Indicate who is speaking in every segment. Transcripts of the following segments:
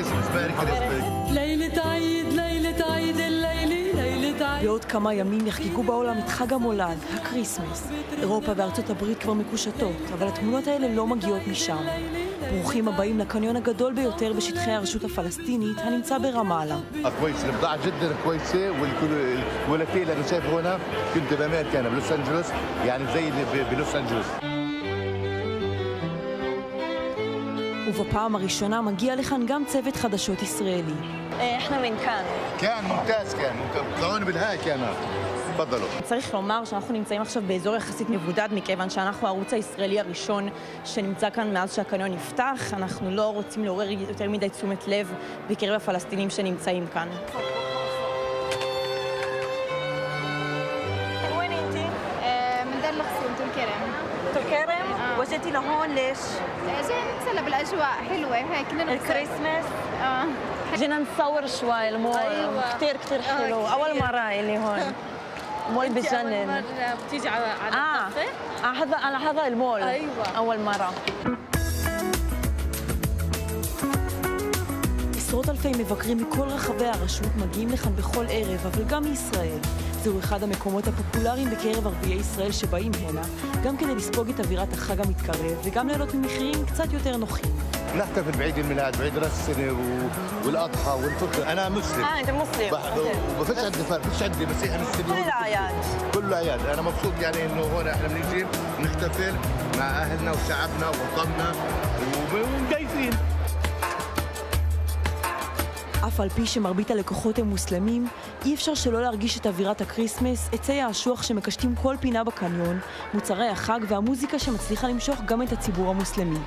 Speaker 1: كريسماس ميري كريسماس.
Speaker 2: ليلة عيد ليلة عيد الليلة ليلة عيد.
Speaker 3: בעוד כמה ימים יחגגו בעולם את חג המולד, הקריסמס. אירופה וארצות הברית כבר מקושטות, אבל התמונות האלה לא מגיעות משם. ברוכים הבאים לקניון הגדול ביותר בשטחי הרשות הפלסטינית, הנמצא ברמאללה.
Speaker 1: كويس البضاعة جدا كويسة والولايتين اللي أنا شايف هنا كنت بأمريكا أنا بلوس أنجلوس يعني زي بلوس أنجلوس.
Speaker 3: ובפעם הראשונה מגיע לכאן גם צוות חדשות ישראלי.
Speaker 4: احنا من כאן.
Speaker 1: كان ممتاز كان طلعوني بالهاي كان تفضلوا.
Speaker 4: צריך לומר שאנחנו נמצאים עכשיו באזור יחסית מבודד, מכיוון שאנחנו הערוץ הישראלי הראשון שנמצא כאן מאז שהקניון נפתח. אנחנו לא רוצים לעורר יותר מדי תשומת לב בקרב הפלסטינים שנמצאים כאן. وين انت؟
Speaker 5: من دار الخصوم طول كرم.
Speaker 4: طول كرم؟ وجيتي لهون ليش؟
Speaker 5: جاي نتسلى بالاجواء حلوه هيك كنا
Speaker 4: الكريسماس؟ جينا نصور شوي المول. أيوة. كتير حلو. اول مره اللي هون. مول بجنن. اول مره بتيجي على الكافيه؟ هذا المول. ايوه اول مره.
Speaker 3: עשרות אלפי מבקרים מכל רחבי הרשות מגיעים לכאן בכל ערב, אבל גם מישראל. זהו אחד המקומות הפופולריים בקרב ערביי ישראל שבאים הנה, גם כדי לספוג את אווירת החג המתקרב, וגם ליהנות ממחירים קצת יותר נוחים.
Speaker 1: نحتفل بعيد الميلاد وعيد راس السنة والأضحى والفطر. أنا مسلم.
Speaker 4: أنت مسلم.
Speaker 1: وما فيش عندي فرق، فيش عندي مسيحي مسلم.
Speaker 4: كل الأعياد.
Speaker 1: كل الأعياد، أنا مبسوط يعني إنه هون إحنا بنيجي نحتفل مع أهلنا وشعبنا ووطننا ومكيفين.
Speaker 3: אף על פי שמרבית הלקוחות הם מוסלמים, אי אפשר שלא להרגיש את אווירת הקריסמס, עצי האשוח שמקשטים כל פינה בקניון, מוצרי החג והמוזיקה שמצליחה למשוך גם את הציבור המוסלמי.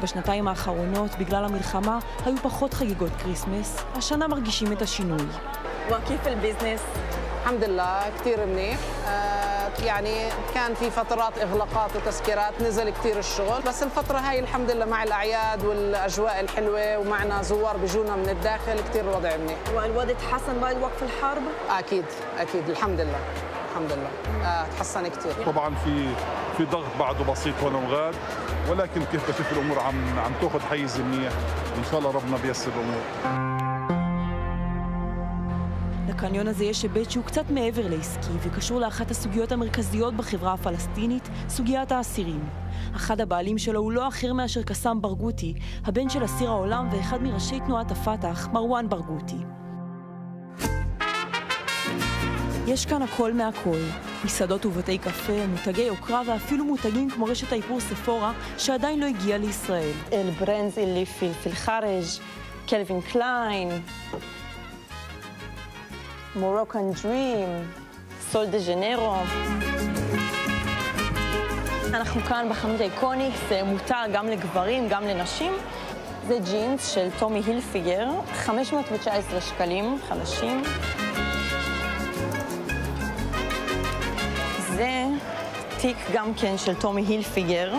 Speaker 3: בשנתיים האחרונות, בגלל המלחמה, היו פחות חגיגות קריסמס. השנה מרגישים את השינוי.
Speaker 4: وكيف البيزنس؟
Speaker 6: الحمد لله كتير منيح. يعني كان في فترات إغلاقات وتسكيرات، نزل كتير الشغل، بس الفترة هاي الحمد لله مع الأعياد والأجواء الحلوة ومعنا زوار بيجونا من الداخل كتير الوضع منيح.
Speaker 4: والوضع تحسن بعد وقف الحرب؟
Speaker 6: أكيد الحمد لله تحسن كتير.
Speaker 7: طبعا في ضغط بعده بسيط هون وغاد، ولكن كيف بشوف الأمور عم تاخذ حيز منيح، إن شاء الله ربنا بيسر الأمور.
Speaker 3: לקניון הזה יש היבט שהוא קצת מעבר לעסקי וקשור לאחת הסוגיות המרכזיות בחברה הפלסטינית, סוגיית האסירים. אחד הבעלים שלו הוא לא אחר מאשר קסם ברגותי, הבן של אסיר העולם ואחד מראשי תנועת הפתח, מרואן ברגותי. יש כאן הכל מהכל, מסעדות ובתי קפה, מותגי יוקרה ואפילו מותגים כמו רשת האיפור ספורה שעדיין לא הגיע לישראל.
Speaker 4: البراندز اللي في الخارج كالفين كلاين Moroccan Dream, סול דה ז'נרו. אנחנו כאן בחנות איקוניקס, זה מותג גם לגברים, גם לנשים. זה ג'ינס של טומי הילפיגר, 519 שקלים חדשים. זה תיק גם כן של טומי הילפיגר,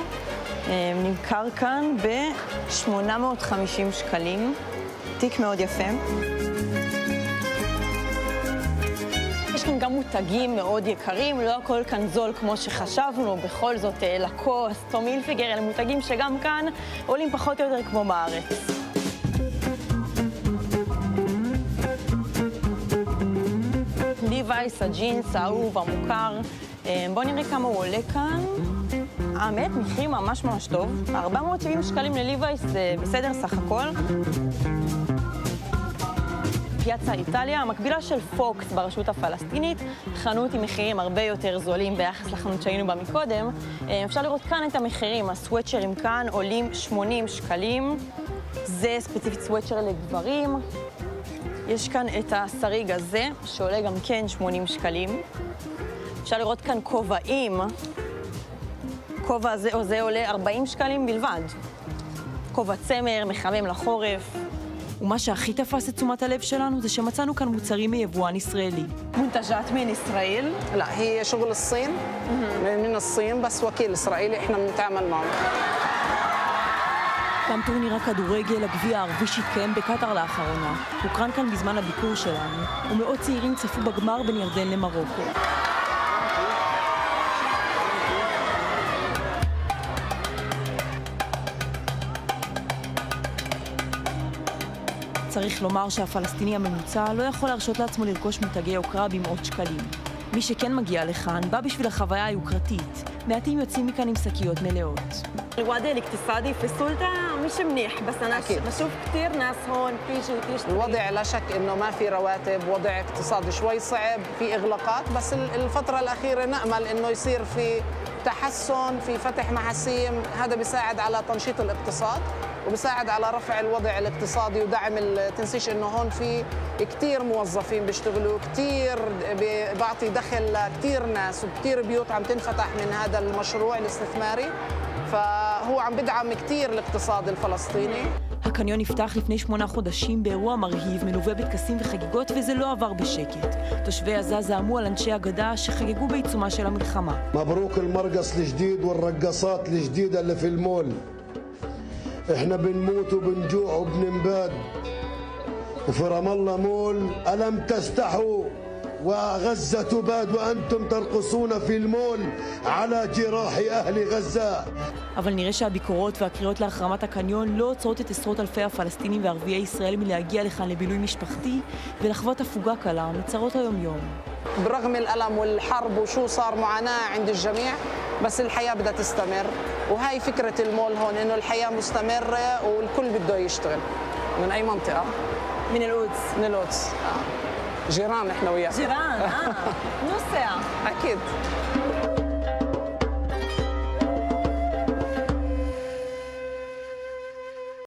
Speaker 4: נמכר כאן ב-850 שקלים. תיק מאוד יפה. יש כאן גם מותגים מאוד יקרים, לא הכל כאן זול כמו שחשבנו, בכל זאת לקוסט, טומי הילפיגר, אלה מותגים שגם כאן עולים פחות או יותר כמו בארץ. ליווייס, הג'ינס, האהוב, המוכר. בואו נראה כמה הוא עולה כאן. האמת, מחיר ממש טוב. 470 שקלים לליווייס, זה בסדר סך הכל. פיאצה איטליה, המקבילה של פוקס ברשות הפלסטינית, חנות עם מחירים הרבה יותר זולים ביחס לחנות שהיינו בה מקודם. אפשר לראות כאן את המחירים, הסוואטשרים כאן עולים 80 שקלים. זה ספציפית סוואטשר לגברים. יש כאן את הסריג הזה, שעולה גם כן 80 שקלים. אפשר לראות כאן כובעים. כובע הזה עולה 40 שקלים בלבד. כובע צמר, מחמם לחורף.
Speaker 3: ומה שהכי תפס את תשומת הלב שלנו זה שמצאנו כאן מוצרים מיבואן ישראלי.
Speaker 4: منتجات من إسرائيل؟
Speaker 6: لا هي شغل الصين من الصين بس وكيل إسرائيلي احنا بنتعامل معه.
Speaker 3: גם טורניר הכדורגל, הגביע הערבי שהתקיים בקטר לאחרונה, הוקרן כאן בזמן הביקור שלנו, ומאות צעירים צפו בגמר בין ירדן למרוקו. צריך לומר שהפלסטיני הממוצע לא יכול להרשות לעצמו לרכוש מותגי יוקרה במאות שקלים. מי שכן מגיע לכאן בא בשביל החוויה היוקרתית. מעטים יוצאים מכאן עם שקיות מלאות.
Speaker 4: الوضع الاقتصادي في السلطة مش منيح بس أنا بشوف كثير ناس هون بيجوا تشتري.
Speaker 6: الوضع لا شك إنه ما في رواتب، وضع اقتصادي شوي صعب، في إغلاقات، بس الفترة الأخيرة نأمل إنه يصير في تحسن، في فتح محاسيم، هذا بيساعد على تنشيط الاقتصاد وبيساعد على رفع الوضع الاقتصادي ودعم تنسيش إنه هون في كثير موظفين بيشتغلوا، كثير بعطي دخل لكثير ناس وكثير بيوت عم تنفتح من هذا المشروع الاستثماري، فهو عم بدعم كثير الاقتصاد الفلسطيني.
Speaker 3: הקניון נפתח לפני 8 חודשים באירוע מרהיב, מלווה בטקסים וחגיגות, וזה לא עבר בשקט. תושבי עזה זעמו על אנשי הגדה שחגגו בעיצומה של המלחמה.
Speaker 8: مبروك المرقص الجديد والرقصات الجديدة اللي في المول. احنا بنموت وبنجوع وبننباد. وفي رام الله مول ألم تستحوا وغزة تباد وأنتم ترقصون في المول على جراح أهل غزة.
Speaker 3: אבל נראה שהביקורות והקריאות להחרמת הקניון לא עוצרות את עשרות אלפי הפלסטינים וערביי ישראל מלהגיע לכאן לבילוי משפחתי ולחוות הפוגה קלה מצרות היום-יום.
Speaker 6: برغم الألم والحرب وشو صار معاناة عند الجميع بس الحياة بدها تستمر وهي فكرة المول هون إنه الحياة مستمرة والكل بده يشتغل. من أي منطقة؟
Speaker 4: من القدس.
Speaker 6: من القدس. جيران إحنا وياه.
Speaker 4: جيران نص ساعة.
Speaker 6: أكيد.